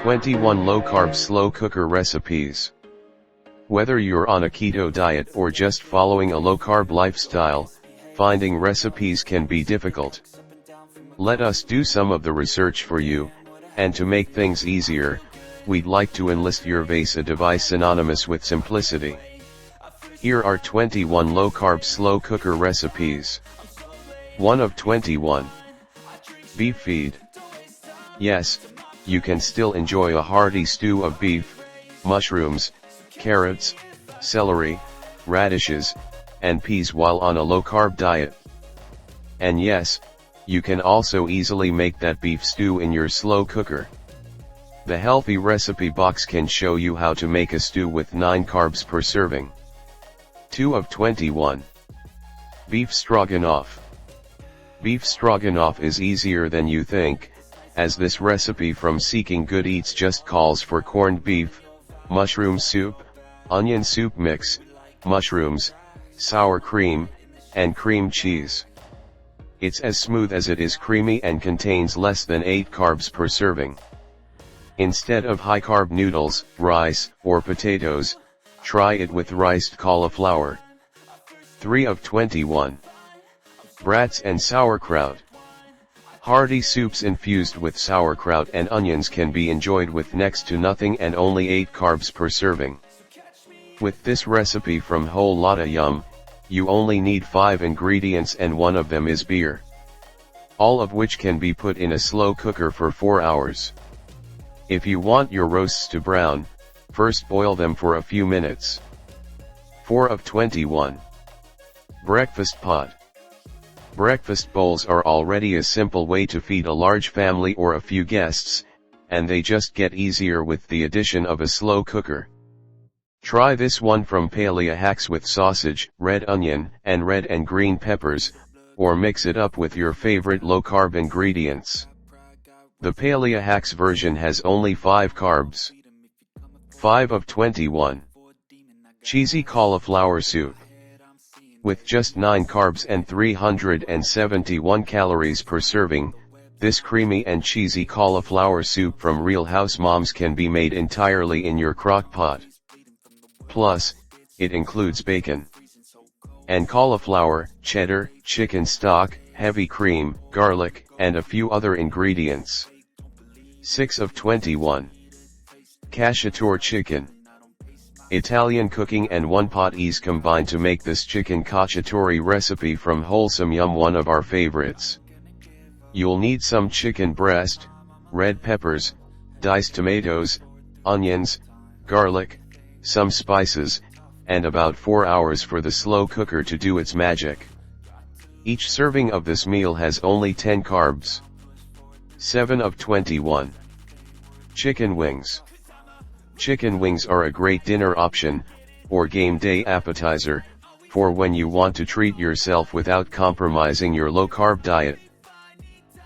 21 Low-carb slow cooker recipes. Whether you're on a keto diet or just following a low-carb lifestyle, finding recipes can be difficult. Let us do some of the research for you, and to make things easier, we'd like to enlist your vase, a device synonymous with simplicity. Here are 21 low-carb slow cooker recipes. 1 of 21. Beef feed. Yes, you can still enjoy a hearty stew of beef, mushrooms, carrots, celery, radishes, and peas while on a low-carb diet. And yes, you can also easily make that beef stew in your slow cooker. The healthy recipe box can show you how to make a stew with 9 carbs per serving. 2 of 21. Beef stroganoff. Beef stroganoff is easier than you think, as this recipe from Seeking Good Eats just calls for corned beef, mushroom soup, onion soup mix, mushrooms, sour cream, and cream cheese. It's as smooth as it is creamy and contains less than 8 carbs per serving. Instead of high-carb noodles, rice, or potatoes, try it with riced cauliflower. 3 of 21. Brats and sauerkraut. Hearty soups infused with sauerkraut and onions can be enjoyed with next to nothing and only 8 carbs per serving. With this recipe from Whole Lotta Yum, you only need 5 ingredients and one of them is beer. All of which can be put in a slow cooker for 4 hours. If you want your roasts to brown, first boil them for a few minutes. 4 of 21. Breakfast pot. Breakfast bowls are already a simple way to feed a large family or a few guests, and they just get easier with the addition of a slow cooker. Try this one from Paleo Hacks with sausage, red onion, and red and green peppers, or mix it up with your favorite low-carb ingredients. The Paleo Hacks version has only 5 carbs. 5 of 21. Cheesy cauliflower soup. With just 9 carbs and 371 calories per serving, this creamy and cheesy cauliflower soup from Real House Moms can be made entirely in your crock pot. Plus, it includes bacon and cauliflower, cheddar, chicken stock, heavy cream, garlic, and a few other ingredients. 6 of 21. Cacciatore chicken. Italian cooking and one-pot ease combine to make this chicken cacciatore recipe from Wholesome Yum one of our favorites. You'll need some chicken breast, red peppers, diced tomatoes, onions, garlic, some spices, and about 4 hours for the slow cooker to do its magic. Each serving of this meal has only 10 carbs. 7 of 21. Chicken wings. Chicken wings are a great dinner option, or game day appetizer, for when you want to treat yourself without compromising your low-carb diet.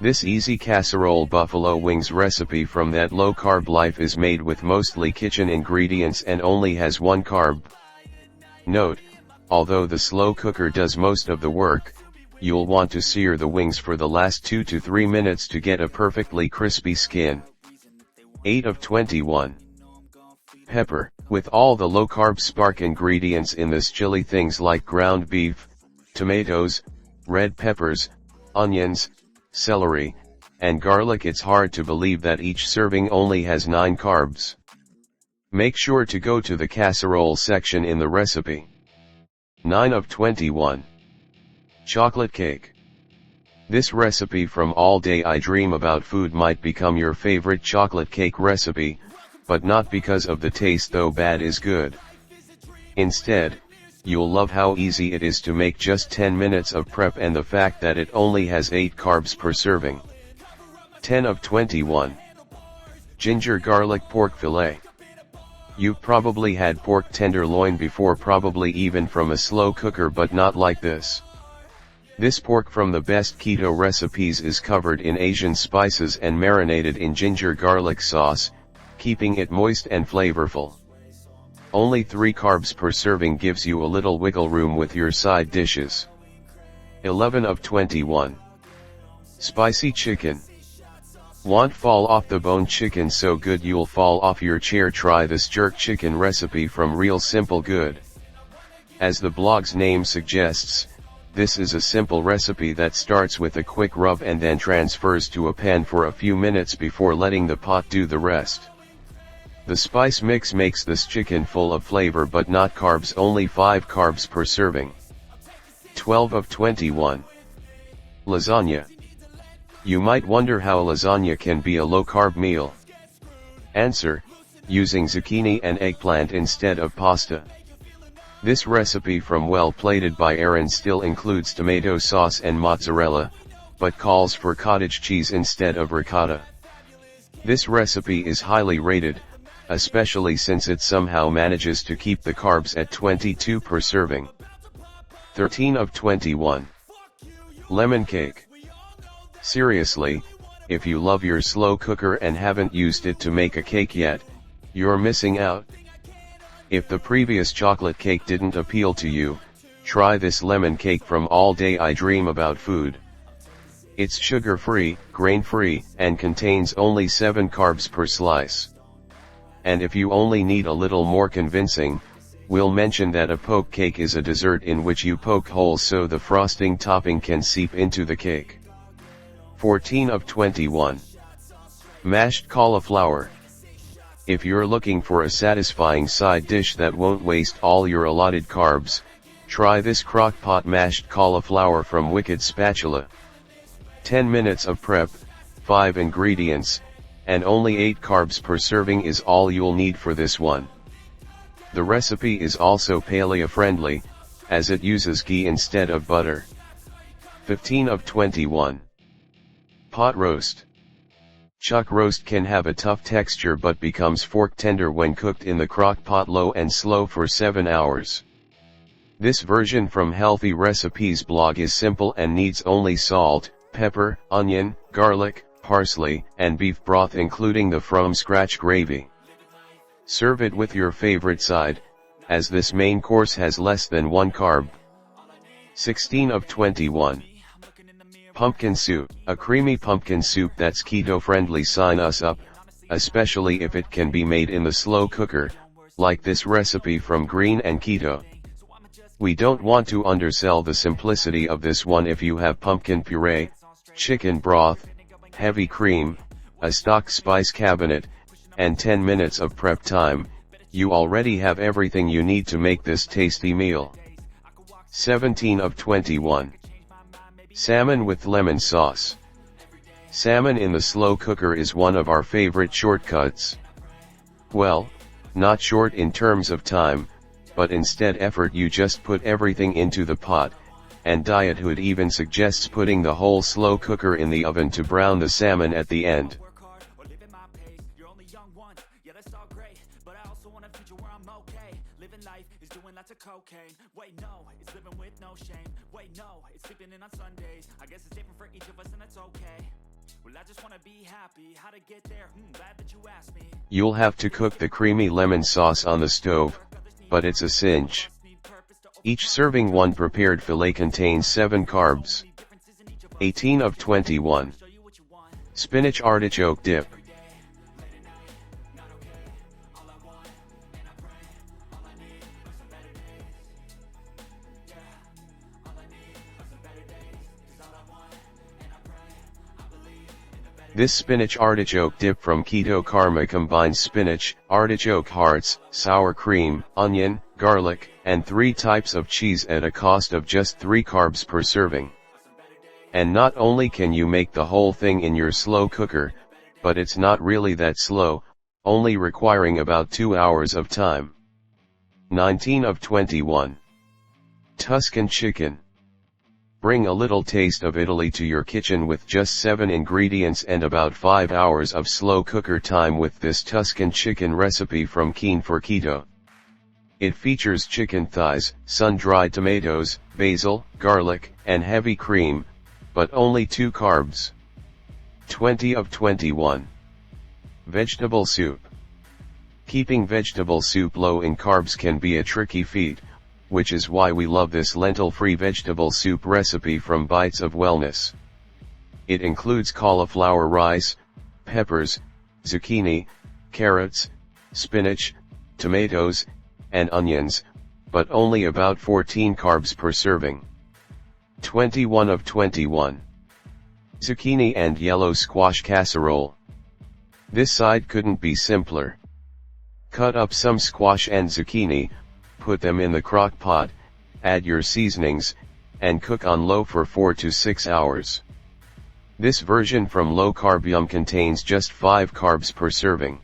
This easy casserole buffalo wings recipe from That Low-Carb Life is made with mostly kitchen ingredients and only has 1 carb. Note, although the slow cooker does most of the work, you'll want to sear the wings for the last 2 to 3 minutes to get a perfectly crispy skin. 8 of 21. Pepper. With all the low-carb spark ingredients in this chili, things like ground beef, tomatoes, red peppers, onions, celery, and garlic, it's hard to believe that each serving only has 9 carbs. Make sure to go to the casserole section in the recipe. 9 of 21. Chocolate cake. This recipe from All Day I Dream About Food might become your favorite chocolate cake recipe, but not because of the taste, though bad is good. Instead, you'll love how easy it is to make, just 10 minutes of prep, and the fact that it only has 8 carbs per serving. 10 of 21. Ginger garlic pork fillet. You've probably had pork tenderloin before, probably even from a slow cooker, but not like this. This pork from the best keto recipes is covered in Asian spices and marinated in ginger garlic sauce, keeping it moist and flavorful. Only 3 carbs per serving gives you a little wiggle room with your side dishes. 11 of 21. Spicy chicken. Want fall off the bone chicken so good you'll fall off your chair? Try this jerk chicken recipe from Real Simple Good. As the blog's name suggests, this is a simple recipe that starts with a quick rub and then transfers to a pan for a few minutes before letting the pot do the rest. The spice mix makes this chicken full of flavor but not carbs, only 5 carbs per serving. 12 of 21. Lasagna. You might wonder how lasagna can be a low-carb meal. Answer: using zucchini and eggplant instead of pasta. This recipe from Well Plated by Erin still includes tomato sauce and mozzarella, but calls for cottage cheese instead of ricotta. This recipe is highly rated, especially since it somehow manages to keep the carbs at 22 per serving. 13 of 21. Lemon cake. Seriously, if you love your slow cooker and haven't used it to make a cake yet, you're missing out. If the previous chocolate cake didn't appeal to you, try this lemon cake from All Day I Dream About Food. It's sugar-free, grain-free, and contains only 7 carbs per slice. And if you only need a little more convincing, we'll mention that a poke cake is a dessert in which you poke holes so the frosting topping can seep into the cake. 14 of 21. Mashed cauliflower. If you're looking for a satisfying side dish that won't waste all your allotted carbs, try this crock-pot mashed cauliflower from Wicked Spatula. 10 minutes of prep, 5 ingredients, and only 8 carbs per serving is all you'll need for this one. The recipe is also paleo-friendly, as it uses ghee instead of butter. 15 of 21. Pot roast. Chuck roast can have a tough texture but becomes fork tender when cooked in the crock pot low and slow for 7 hours. This version from Healthy Recipes blog is simple and needs only salt, pepper, onion, garlic, parsley, and beef broth including the from scratch gravy. Serve it with your favorite side, as this main course has less than 1 carb. 16 of 21. Pumpkin soup. A creamy pumpkin soup that's keto-friendly. Sign us up, especially if it can be made in the slow cooker, like this recipe from Green and Keto. We don't want to undersell the simplicity of this one. If you have pumpkin puree, chicken broth, heavy cream, a stock spice cabinet, and 10 minutes of prep time, you already have everything you need to make this tasty meal. 17 of 21. Salmon with lemon sauce. Salmon in the slow cooker is one of our favorite shortcuts. Well, not short in terms of time, but instead effort. You just put everything into the pot, and Diet Hood even suggests putting the whole slow cooker in the oven to brown the salmon at the end. You'll have to cook the creamy lemon sauce on the stove, but it's a cinch. Each serving one prepared fillet contains 7 carbs. 18 of 21. Spinach artichoke dip. This spinach artichoke dip from Keto Karma combines spinach, artichoke hearts, sour cream, onion, garlic, and 3 types of cheese at a cost of just 3 carbs per serving. And not only can you make the whole thing in your slow cooker, but it's not really that slow, only requiring about 2 hours of time. 19 of 21. Tuscan chicken. Bring a little taste of Italy to your kitchen with just 7 ingredients and about 5 hours of slow cooker time with this Tuscan chicken recipe from Keen for Keto. It features chicken thighs, sun-dried tomatoes, basil, garlic, and heavy cream, but only 2 carbs. 20 of 21. Vegetable soup. Keeping vegetable soup low in carbs can be a tricky feat, which is why we love this lentil-free vegetable soup recipe from Bites of Wellness. It includes cauliflower rice, peppers, zucchini, carrots, spinach, tomatoes, and onions, but only about 14 carbs per serving. 21 of 21. Zucchini and yellow squash casserole. This side couldn't be simpler. Cut up some squash and zucchini, put them in the crock pot, add your seasonings, and cook on low for 4 to 6 hours. This version from Low Carb Yum contains just 5 carbs per serving.